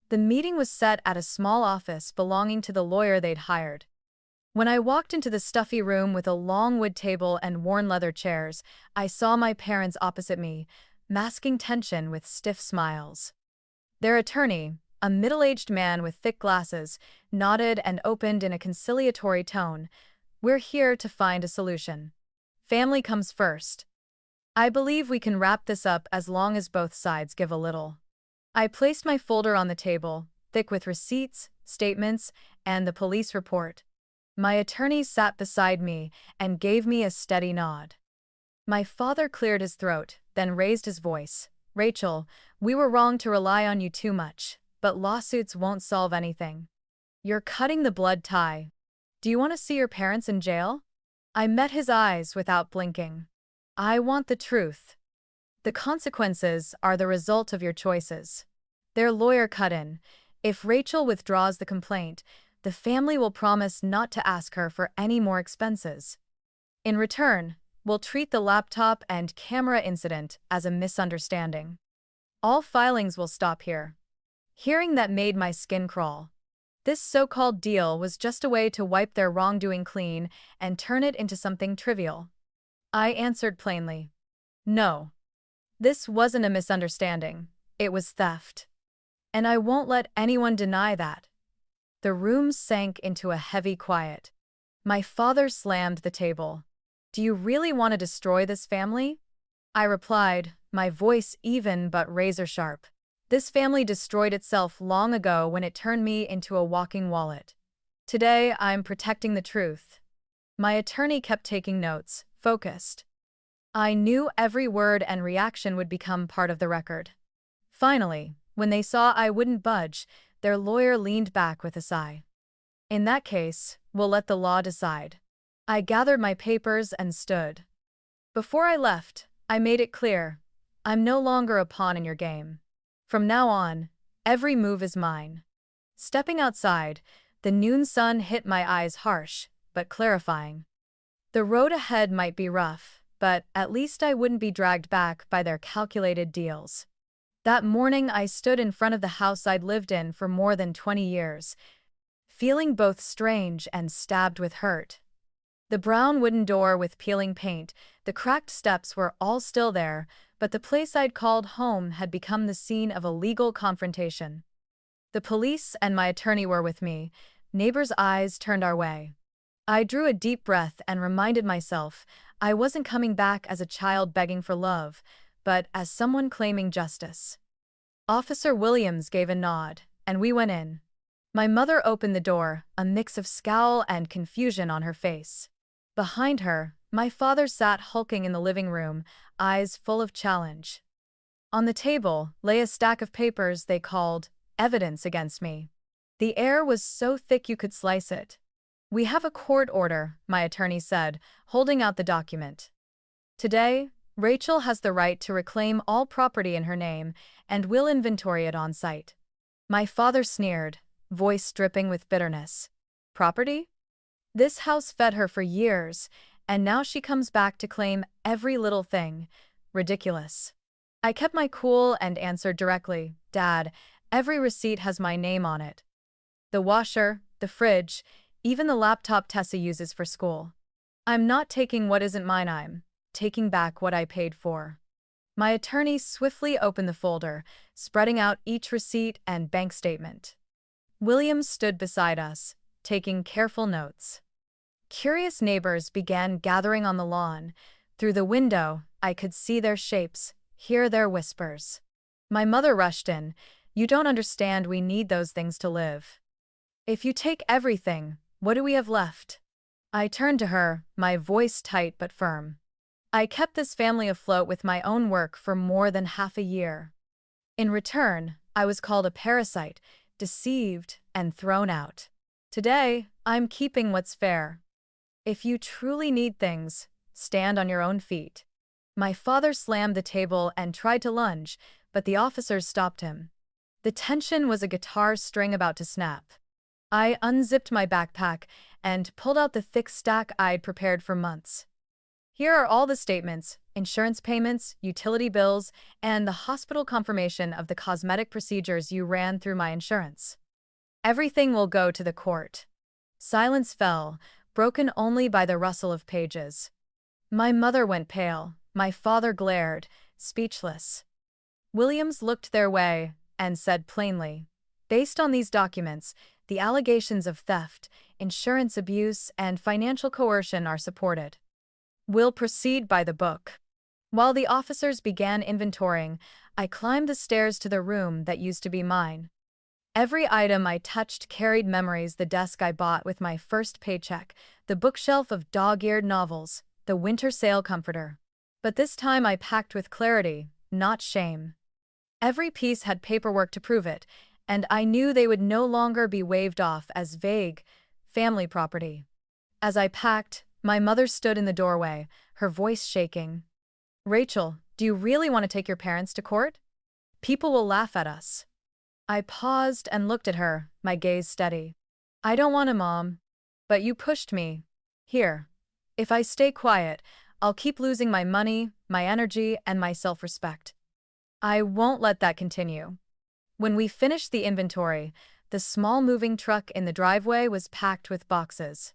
The meeting was set at a small office belonging to the lawyer they'd hired. When I walked into the stuffy room with a long wood table and worn leather chairs, I saw my parents opposite me, masking tension with stiff smiles. Their attorney, a middle-aged man with thick glasses, nodded and opened in a conciliatory tone. "We're here to find a solution. Family comes first. I believe we can wrap this up as long as both sides give a little." I placed my folder on the table, thick with receipts, statements, and the police report. My attorney sat beside me and gave me a steady nod. My father cleared his throat, then raised his voice. "Rachel, we were wrong to rely on you too much, but lawsuits won't solve anything. You're cutting the blood tie. Do you want to see your parents in jail?" I met his eyes without blinking. "I want the truth. The consequences are the result of your choices." Their lawyer cut in. "If Rachel withdraws the complaint, the family will promise not to ask her for any more expenses. In return, we'll treat the laptop and camera incident as a misunderstanding. All filings will stop here." Hearing that made my skin crawl. This so-called deal was just a way to wipe their wrongdoing clean and turn it into something trivial. I answered plainly. "No. This wasn't a misunderstanding. It was theft. And I won't let anyone deny that." The room sank into a heavy quiet. My father slammed the table. "Do you really want to destroy this family?" I replied, my voice even but razor-sharp. "This family destroyed itself long ago when it turned me into a walking wallet. Today, I'm protecting the truth." My attorney kept taking notes, focused. I knew every word and reaction would become part of the record. Finally, when they saw I wouldn't budge, their lawyer leaned back with a sigh. "In that case, we'll let the law decide." I gathered my papers and stood. Before I left, I made it clear, I'm no longer a pawn in your game. From now on, every move is mine. Stepping outside, the noon sun hit my eyes harsh, but clarifying. The road ahead might be rough, but at least I wouldn't be dragged back by their calculated deals. That morning I stood in front of the house I'd lived in for more than 20 years, feeling both strange and stabbed with hurt. The brown wooden door with peeling paint, the cracked steps were all still there, but the place I'd called home had become the scene of a legal confrontation. The police and my attorney were with me, neighbors' eyes turned our way. I drew a deep breath and reminded myself I wasn't coming back as a child begging for love, but as someone claiming justice. Officer Williams gave a nod, and we went in. My mother opened the door, a mix of scowl and confusion on her face. Behind her, my father sat hulking in the living room, eyes full of challenge. On the table lay a stack of papers they called evidence against me. The air was so thick you could slice it. "We have a court order," my attorney said, holding out the document. "Today, Rachel has the right to reclaim all property in her name, and we'll inventory it on site." My father sneered, voice dripping with bitterness. "Property? This house fed her for years, and now she comes back to claim every little thing. Ridiculous." I kept my cool and answered directly, "Dad, every receipt has my name on it. The washer, the fridge, even the laptop Tessa uses for school. I'm not taking what isn't mine, I'm taking back what I paid for." My attorney swiftly opened the folder, spreading out each receipt and bank statement. Williams stood beside us, taking careful notes. Curious neighbors began gathering on the lawn. Through the window, I could see their shapes, hear their whispers. My mother rushed in. "You don't understand, we need those things to live. If you take everything, what do we have left?" I turned to her, my voice tight but firm. "I kept this family afloat with my own work for more than half a year. In return, I was called a parasite, deceived, and thrown out. Today, I'm keeping what's fair. If you truly need things, stand on your own feet." My father slammed the table and tried to lunge, but the officers stopped him. The tension was a guitar string about to snap. I unzipped my backpack and pulled out the thick stack I'd prepared for months. Here are all the statements, insurance payments, utility bills, and the hospital confirmation of the cosmetic procedures you ran through my insurance. Everything will go to the court. Silence fell, broken only by the rustle of pages. My mother went pale, my father glared, speechless. Williams looked their way and said plainly, "Based on these documents, the allegations of theft, insurance abuse, and financial coercion are supported. We'll proceed by the book." While the officers began inventorying, I climbed the stairs to the room that used to be mine. Every item I touched carried memories: the desk I bought with my first paycheck, the bookshelf of dog-eared novels, the winter sail comforter. But this time I packed with clarity, not shame. Every piece had paperwork to prove it, and I knew they would no longer be waved off as vague family property. As I packed, my mother stood in the doorway, her voice shaking. "Rachel, do you really want to take your parents to court? People will laugh at us." I paused and looked at her, my gaze steady. "I don't want to, Mom. But you pushed me. Here. If I stay quiet, I'll keep losing my money, my energy, and my self-respect. I won't let that continue." When we finished the inventory, the small moving truck in the driveway was packed with boxes.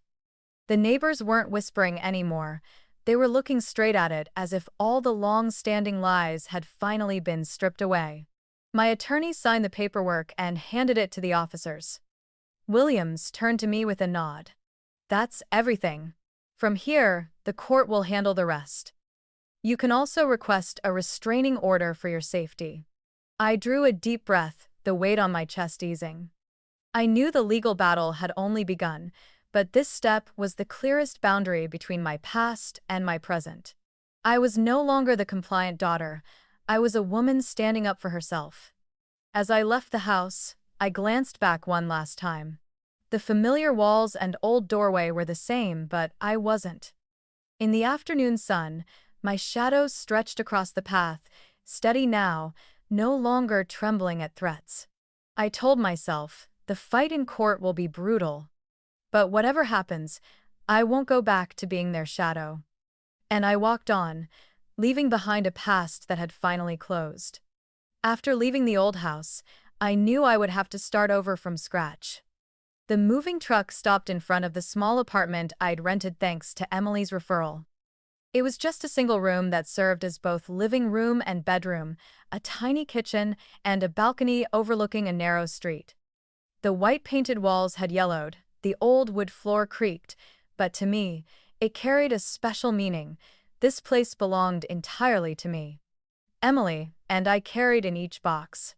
The neighbors weren't whispering anymore. They were looking straight at it as if all the long-standing lies had finally been stripped away. My attorney signed the paperwork and handed it to the officers. Williams turned to me with a nod. "That's everything. From here, the court will handle the rest. You can also request a restraining order for your safety." I drew a deep breath, the weight on my chest easing. I knew the legal battle had only begun, but this step was the clearest boundary between my past and my present. I was no longer the compliant daughter. I was a woman standing up for herself. As I left the house, I glanced back one last time. The familiar walls and old doorway were the same, but I wasn't. In the afternoon sun, my shadows stretched across the path, steady now, no longer trembling at threats. I told myself, the fight in court will be brutal. But whatever happens, I won't go back to being their shadow. And I walked on, leaving behind a past that had finally closed. After leaving the old house, I knew I would have to start over from scratch. The moving truck stopped in front of the small apartment I'd rented thanks to Emily's referral. It was just a single room that served as both living room and bedroom, a tiny kitchen, and a balcony overlooking a narrow street. The white-painted walls had yellowed, the old wood floor creaked, but to me, it carried a special meaning. This place belonged entirely to me. Emily and I carried in each box.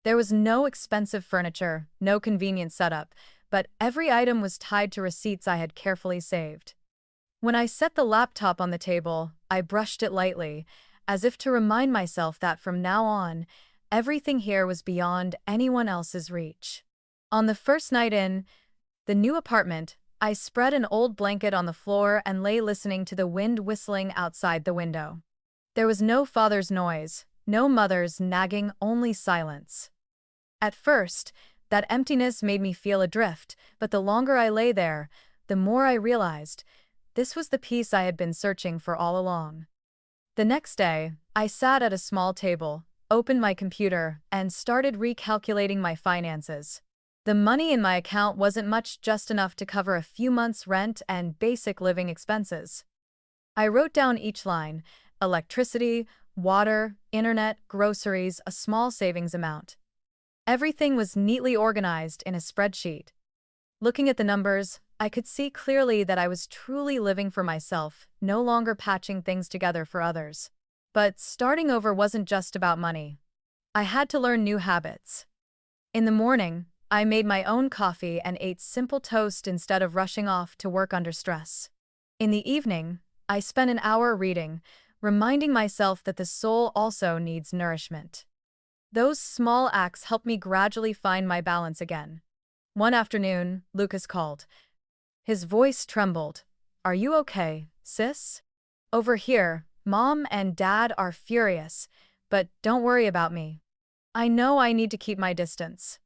There was no expensive furniture, no convenient setup, but every item was tied to receipts I had carefully saved. When I set the laptop on the table, I brushed it lightly, as if to remind myself that from now on, everything here was beyond anyone else's reach. On the first night in the new apartment, I spread an old blanket on the floor and lay listening to the wind whistling outside the window. There was no father's noise, no mother's nagging, only silence. At first, that emptiness made me feel adrift, but the longer I lay there, the more I realized this was the peace I had been searching for all along. The next day, I sat at a small table, opened my computer, and started recalculating my finances. The money in my account wasn't much, just enough to cover a few months' rent and basic living expenses. I wrote down each line: electricity, water, internet, groceries, a small savings amount. Everything was neatly organized in a spreadsheet. Looking at the numbers, I could see clearly that I was truly living for myself, no longer patching things together for others. But starting over wasn't just about money. I had to learn new habits. In the morning, I made my own coffee and ate simple toast instead of rushing off to work under stress. In the evening, I spent an hour reading, reminding myself that the soul also needs nourishment. Those small acts helped me gradually find my balance again. One afternoon, Lucas called. His voice trembled. "Are you okay, sis? Over here, Mom and Dad are furious, but don't worry about me. I know I need to keep my distance."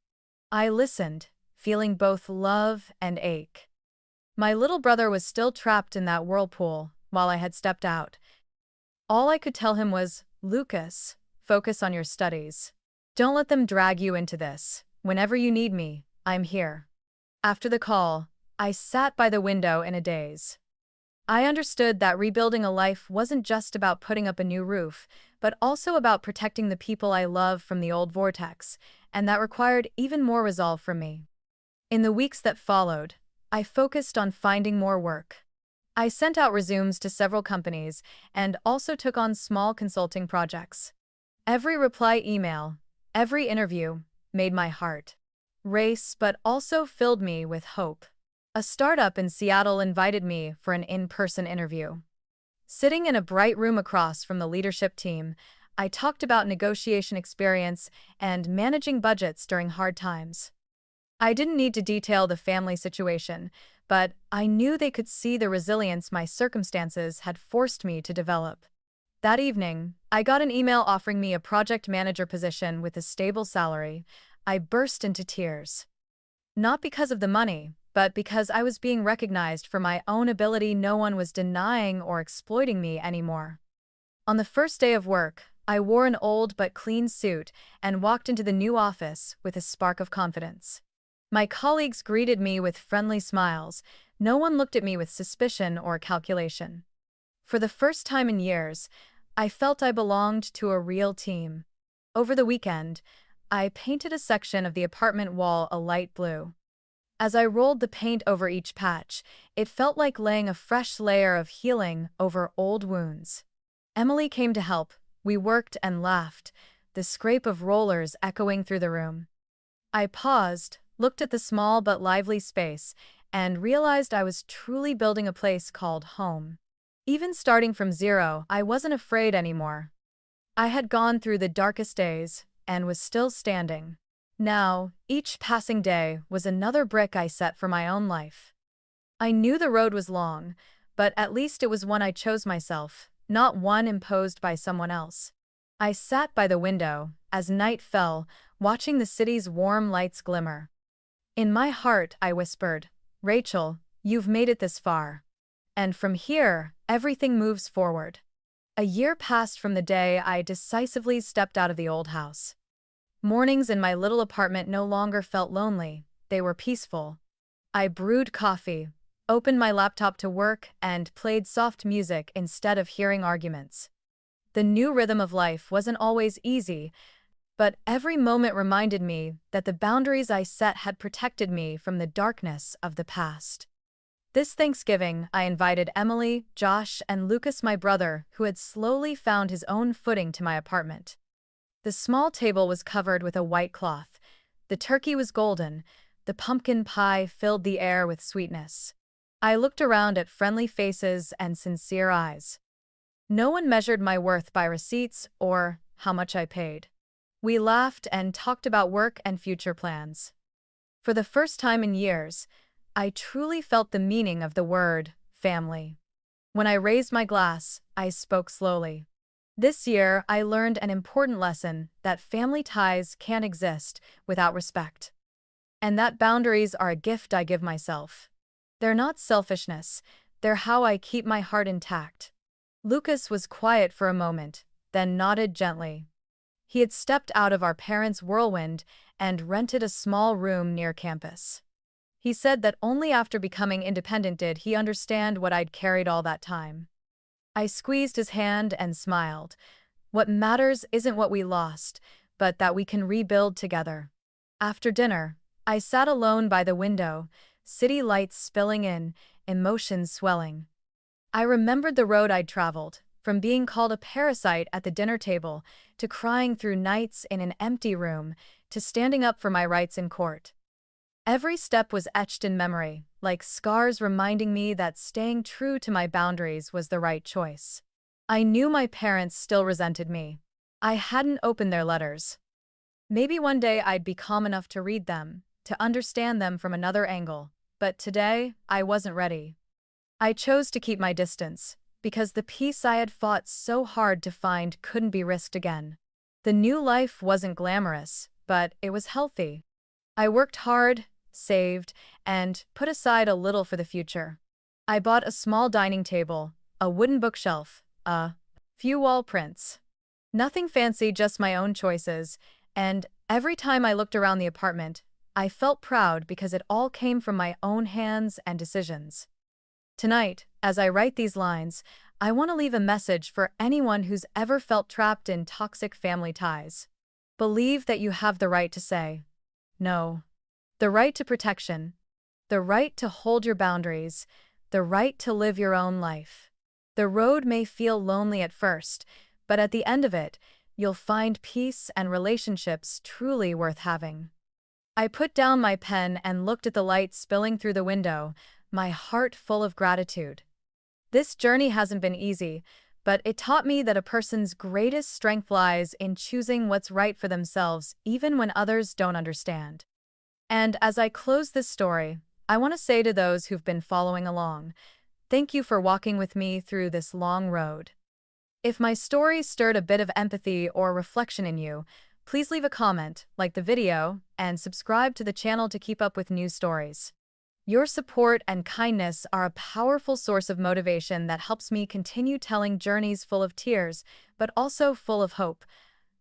I listened, feeling both love and ache. My little brother was still trapped in that whirlpool while I had stepped out. All I could tell him was, "Lucas, focus on your studies. Don't let them drag you into this. Whenever you need me, I'm here." After the call, I sat by the window in a daze. I understood that rebuilding a life wasn't just about putting up a new roof, but also about protecting the people I love from the old vortex, and that required even more resolve from me. In the weeks that followed, I focused on finding more work. I sent out resumes to several companies and also took on small consulting projects. Every reply email, every interview, made my heart race but also filled me with hope. A startup in Seattle invited me for an in-person interview. Sitting in a bright room across from the leadership team, I talked about negotiation experience and managing budgets during hard times. I didn't need to detail the family situation, but I knew they could see the resilience my circumstances had forced me to develop. That evening, I got an email offering me a project manager position with a stable salary. I burst into tears. Not because of the money, but because I was being recognized for my own ability. No one was denying or exploiting me anymore. On the first day of work, I wore an old but clean suit and walked into the new office with a spark of confidence. My colleagues greeted me with friendly smiles. No one looked at me with suspicion or calculation. For the first time in years, I felt I belonged to a real team. Over the weekend, I painted a section of the apartment wall a light blue. As I rolled the paint over each patch, it felt like laying a fresh layer of healing over old wounds. Emily came to help. We worked and laughed, the scrape of rollers echoing through the room. I paused, looked at the small but lively space, and realized I was truly building a place called home. Even starting from zero, I wasn't afraid anymore. I had gone through the darkest days and was still standing. Now, each passing day was another brick I set for my own life. I knew the road was long, but at least it was one I chose myself, not one imposed by someone else. I sat by the window as night fell, watching the city's warm lights glimmer. In my heart, I whispered, "Rachel, you've made it this far. And from here, everything moves forward." A year passed from the day I decisively stepped out of the old house. Mornings in my little apartment no longer felt lonely, they were peaceful. I brewed coffee, opened my laptop to work, and played soft music instead of hearing arguments. The new rhythm of life wasn't always easy, but every moment reminded me that the boundaries I set had protected me from the darkness of the past. This Thanksgiving, I invited Emily, Josh, and Lucas, my brother, who had slowly found his own footing, to my apartment. The small table was covered with a white cloth. The turkey was golden. The pumpkin pie filled the air with sweetness. I looked around at friendly faces and sincere eyes. No one measured my worth by receipts or how much I paid. We laughed and talked about work and future plans. For the first time in years, I truly felt the meaning of the word family. When I raised my glass, I spoke slowly. This year, I learned an important lesson: that family ties can't exist without respect. And that boundaries are a gift I give myself. They're not selfishness, they're how I keep my heart intact. Lucas was quiet for a moment, then nodded gently. He had stepped out of our parents' whirlwind and rented a small room near campus. He said that only after becoming independent did he understand what I'd carried all that time. I squeezed his hand and smiled. What matters isn't what we lost, but that we can rebuild together. After dinner, I sat alone by the window, city lights spilling in, emotions swelling. I remembered the road I'd traveled, from being called a parasite at the dinner table, to crying through nights in an empty room, to standing up for my rights in court. Every step was etched in memory, like scars reminding me that staying true to my boundaries was the right choice. I knew my parents still resented me. I hadn't opened their letters. Maybe one day I'd be calm enough to read them, to understand them from another angle, but today, I wasn't ready. I chose to keep my distance, because the peace I had fought so hard to find couldn't be risked again. The new life wasn't glamorous, but it was healthy. I worked hard, saved, and put aside a little for the future. I bought a small dining table, a wooden bookshelf, a few wall prints. Nothing fancy, just my own choices, and every time I looked around the apartment, I felt proud because it all came from my own hands and decisions. Tonight, as I write these lines, I want to leave a message for anyone who's ever felt trapped in toxic family ties. Believe that you have the right to say no, the right to protection, the right to hold your boundaries, the right to live your own life. The road may feel lonely at first, but at the end of it, you'll find peace and relationships truly worth having. I put down my pen and looked at the light spilling through the window, my heart full of gratitude. This journey hasn't been easy, but it taught me that a person's greatest strength lies in choosing what's right for themselves, even when others don't understand. And as I close this story, I want to say to those who've been following along, thank you for walking with me through this long road. If my story stirred a bit of empathy or reflection in you, please leave a comment, like the video, and subscribe to the channel to keep up with new stories. Your support and kindness are a powerful source of motivation that helps me continue telling journeys full of tears, but also full of hope.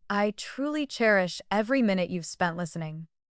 I truly cherish every minute you've spent listening.